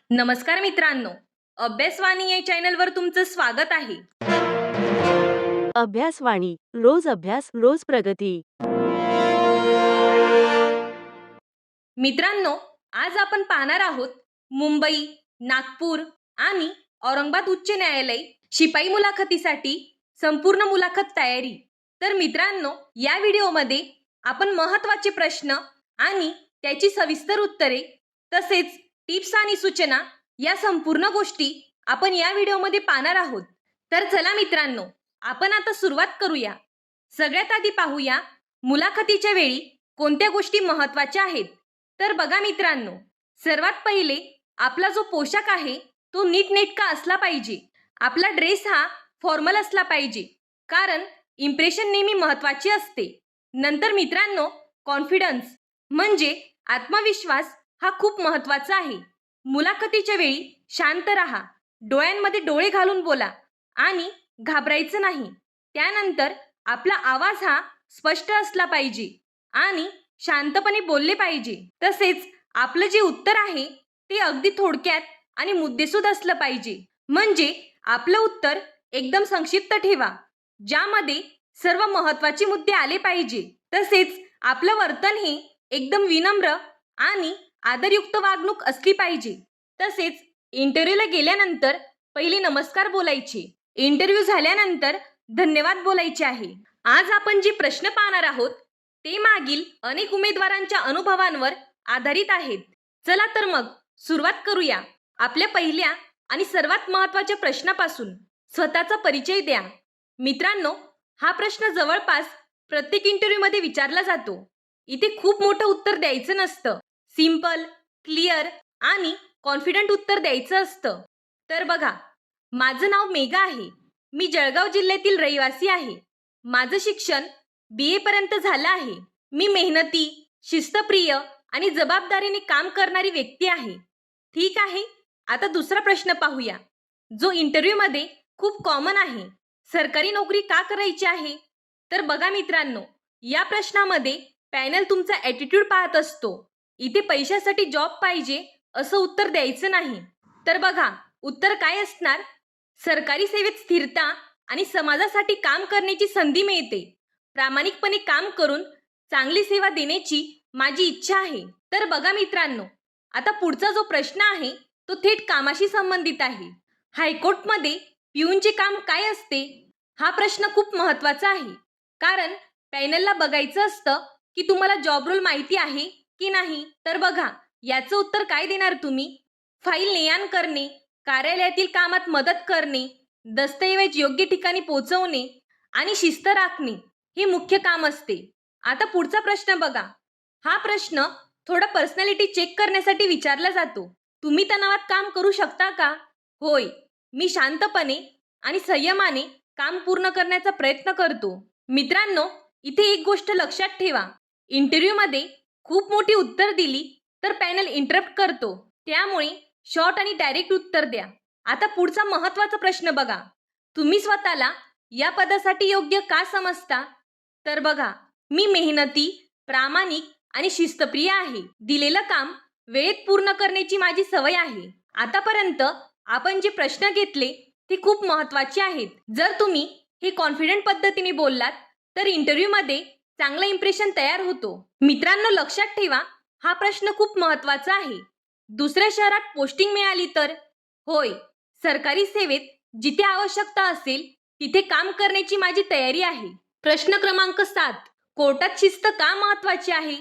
नमस्कार मित्रांनो, अभ्यासवाणी या चॅनलवर तुमचं स्वागत आहे. अभ्यासवाणी रोज अभ्यास रोज प्रगती. मित्रांनो, आज आपण पाहणार आहोत मुंबई, नागपूर आणि औरंगाबाद उच्च न्यायालय शिपाई मुलाखतीसाठी संपूर्ण मुलाखत तयारी. तर मित्रांनो, या व्हिडिओमध्ये आपण महत्त्वाचे प्रश्न आणि त्याची सविस्तर उत्तरे तसेच टिप्स आणि सूचना या संपूर्ण गोष्टी आपण या व्हिडिओमध्ये पाहणार आहोत. तर चला मित्रांनो, आपण आता सुरुवात करूया. सगळ्यात आधी पाहूया मुलाखतीच्या वेळी कोणत्या गोष्टी महत्त्वाच्या आहेत. तर बघा मित्रांनो, सर्वात पहिले आपला जो पोशाख आहे तो नीटनेटका असला पाहिजे. आपला ड्रेस हा फॉर्मल असला पाहिजे, कारण इम्प्रेशन नेहमी महत्त्वाची असते. नंतर मित्रांनो, कॉन्फिडन्स म्हणजे आत्मविश्वास हा खूप महत्त्वाचा आहे. मुलाखतीच्या वेळी शांत राहा, डोळ्यांमध्ये डोळे घालून बोला आणि घाबरायचं नाही. त्यानंतर आपला आवाज हा स्पष्ट असला पाहिजे आणि शांतपणे बोलले पाहिजे. तसेच आपलं जे उत्तर आहे ते अगदी थोडक्यात आणि मुद्देसूद असलं पाहिजे. म्हणजे आपलं उत्तर एकदम संक्षिप्त ठेवा, ज्यामध्ये सर्व महत्त्वाचे मुद्दे आले पाहिजे. तसेच आपलं वर्तन हे एकदम विनम्र आणि आदरयुक्त वागणूक असली पाहिजे. तसेच इंटरव्ह्यूला गेल्यानंतर पहिले नमस्कार बोलायचे, इंटरव्ह्यू झाल्यानंतर धन्यवाद बोलायचे आहे. आज आपण जे प्रश्न पाहणार आहोत ते मागील अनेक उमेदवारांच्या अनुभवांवर आधारित आहेत. चला तर मग सुरुवात करूया. आपल्या पहिल्या आणि सर्वात महत्त्वाच्या प्रश्नापासून. स्वतःचा परिचय द्या. मित्रांनो, हा प्रश्न जवळपास प्रत्येक इंटरव्ह्यूमध्ये विचारला जातो. इथे खूप मोठं उत्तर द्यायचं नसतं. सिंपल, क्लिअर आणि कॉन्फिडंट उत्तर द्यायचं असतं. तर बघा, माझं नाव मेघा आहे. मी जळगाव जिल्ह्यातील रहिवासी आहे. माझं शिक्षण BA पर्यंत झालं आहे. मी मेहनती, शिस्तप्रिय आणि जबाबदारीने काम करणारी व्यक्ती आहे. ठीक आहे, आता दुसरा प्रश्न पाहूया, जो इंटरव्ह्यूमध्ये खूप कॉमन आहे. सरकारी नोकरी का करायची आहे? तर बघा मित्रांनो, या प्रश्नामध्ये पॅनल तुमचा ॲटिट्यूड पाहत असतो. इथे पैशासाठी जॉब पाहिजे असं उत्तर द्यायचं नाही. तर बघा, उत्तर काय असणार? सरकारी सेवेत स्थिरता आणि समाजासाठी काम करण्याची संधी मिळते. प्रामाणिकपणे काम करून चांगली सेवा देण्याची माझी इच्छा आहे. तर बघा मित्रांनो, आता पुढचा जो प्रश्न आहे तो थेट कामाशी संबंधित आहे. हायकोर्टमध्ये पिऊनचे काम काय असते? हा प्रश्न खूप महत्त्वाचा आहे, कारण पॅनलला बघायचं असतं की तुम्हाला जॉब रोल माहिती आहे की नाही. तर बघा, याचं उत्तर काय देणार तुम्ही? फाईल ने-आण करणे, कार्यालयातील कामात मदत करणे, दस्तऐवज योग्य ठिकाणी पोहोचवणे आणि शिस्त राखणे हे मुख्य काम असते. आता पुढचा प्रश्न बघा. हा प्रश्न थोडा पर्सनॅलिटी चेक करण्यासाठी विचारला जातो. तुम्ही तणावात काम करू शकता का? होय, मी शांतपणे आणि संयमाने काम पूर्ण करण्याचा प्रयत्न करतो. मित्रांनो, इथे एक गोष्ट लक्षात ठेवा. इंटरव्ह्यूमध्ये खूप मोठी उत्तर दिली तर पॅनल इंटरप्ट करतो. त्यामुळे शॉर्ट आणि डायरेक्ट उत्तर द्या. आता पुढचा महत्त्वाचा प्रश्न बघा. तुम्ही स्वतःला या पदासाठी योग्य का समजता? तर बघा, मी मेहनती, प्रामाणिक आणि शिस्तप्रिय आहे. दिलेलं काम वेळेत पूर्ण करण्याची माझी सवय आहे. आतापर्यंत आपण जे प्रश्न घेतले ते खूप महत्त्वाचे आहेत. जर तुम्ही हे कॉन्फिडंट पद्धतीने बोललात तर इंटरव्ह्यूमध्ये चांगलं इम्प्रेशन तयार होतो. मित्रांनो, लक्षात ठेवा, हा प्रश्न खूप महत्त्वाचा आहे. दुसऱ्या शहरात पोस्टिंग मिळाली तर? होय, सरकारी सेवेत जिथे आवश्यकता असेल तिथे काम करण्याची माझी तयारी आहे. प्रश्न क्रमांक 7. कोर्टात शिस्त का महत्त्वाची आहे?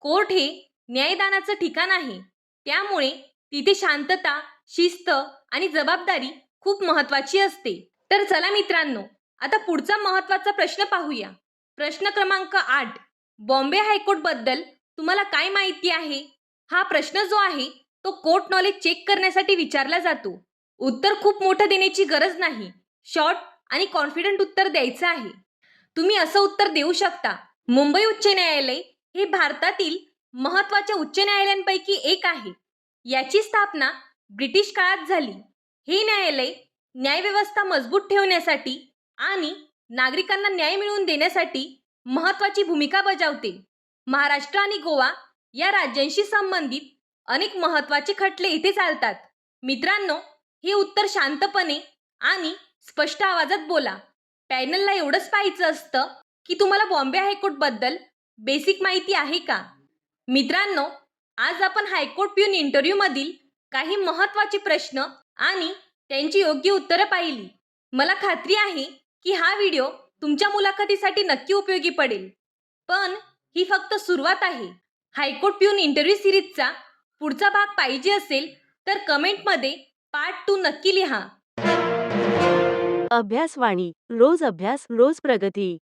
कोर्ट हे न्यायदानाचं ठिकाण आहे. त्यामुळे तिथे शांतता, शिस्त आणि जबाबदारी खूप महत्त्वाची असते. तर चला मित्रांनो, आता पुढचा महत्त्वाचा प्रश्न पाहूया. प्रश्न क्रमांक 8. बॉम्बे हायकोर्टबद्दल तुम्हाला काय माहिती आहे? हा प्रश्न जो आहे तो कोर्ट नॉलेज चेक करण्यासाठी विचारला जातो. उत्तर खूप मोठं देण्याची गरज नाही. शॉर्ट आणि कॉन्फिडंट उत्तर द्यायचं आहे. तुम्ही असं उत्तर देऊ शकता, मुंबई उच्च न्यायालय हे भारतातील महत्त्वाच्या उच्च न्यायालयांपैकी एक आहे. याची स्थापना ब्रिटिश काळात झाली. हे न्यायालय न्यायव्यवस्था मजबूत ठेवण्यासाठी आणि नागरिकांना न्याय मिळवून देण्यासाठी महत्त्वाची भूमिका बजावते. महाराष्ट्र आणि गोवा या राज्यांशी संबंधित अनेक महत्त्वाचे खटले इथे चालतात. मित्रांनो, हे उत्तर शांतपणे आणि स्पष्ट आवाजात बोला. पॅनलला एवढंच पाहायचं असतं की तुम्हाला बॉम्बे हायकोर्टबद्दल बेसिक माहिती आहे का? मित्रांनो, आज आपण हायकोर्ट प्यून इंटरव्ह्यूमधील काही महत्त्वाचे प्रश्न आणि त्यांची योग्य उत्तरं पाहिली. मला खात्री आहे की हा व्हिडिओ तुमच्या मुलाखतीसाठी नक्की उपयोगी पडेल. पण ही फक्त सुरुवात आहे. हायकोर्ट प्यून इंटरव्ह्यू सिरीजचा पुढचा भाग पाहिजे असेल तर कमेंटमध्ये पार्ट 2 नक्की लिहा. अभ्यासवाणी रोज अभ्यास रोज प्रगती.